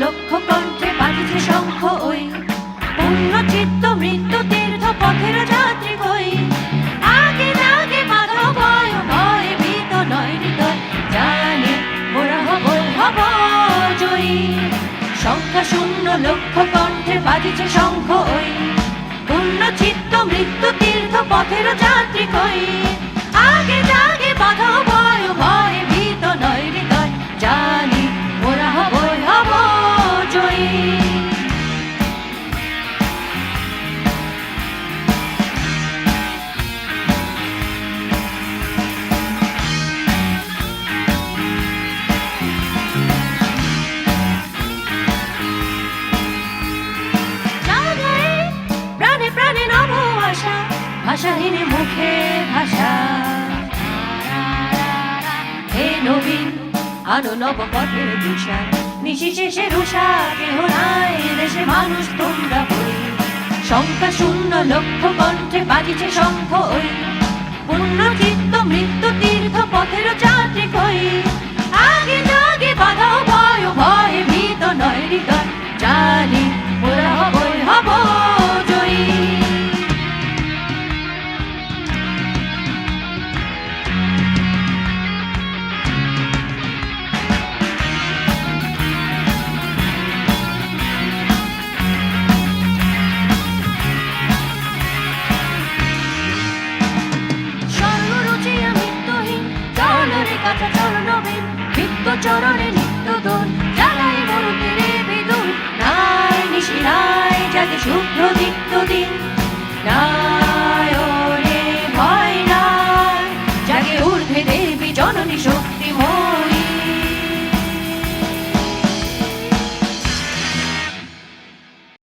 লক্ষ কণ্ঠে বাজিছে শঙ্খ ওই পূর্ণ চিত্ত মৃত্যু তীর্থ পথের যাত্রী কই আগে আগে বাধা ভয় ভয় ভীত নয় হৃদয় জানি মোরা হব জয়ী সংখ্যা শূন্য লক্ষ কণ্ঠে বাজিছে শঙ্খ ওই পূর্ণ চিত্ত মৃত্যু তীর্থ পথের যাত্রী কই আগে আগে বাধা ভয় ভয় ভীত নয় হৃদয় জানি মোরা হব জয়ী ভাষাহীন মুখে ভাষা হে নবীন আলো নব পথের দিশা নিশি শেষে রুষা কেহ নাই দেশে মানুষ তোমরা বই সংখ্যা শূন্য লক্ষ কণ্ঠে বাজিছে শঙ্খ ওই পূর্ণ চিত্ত মৃত্যু তীর্থ পথের যাত্রী কই আগে জাগে বাধা ভয় ভয় ভীত নয় হৃদয় জানি মোরা হব জয়ী চরণে নিত্য দোল জ্বালাই মরুতের বিদুল নাই নিশি নাই জাগে শুভ্র দীপ্ত দিন নাই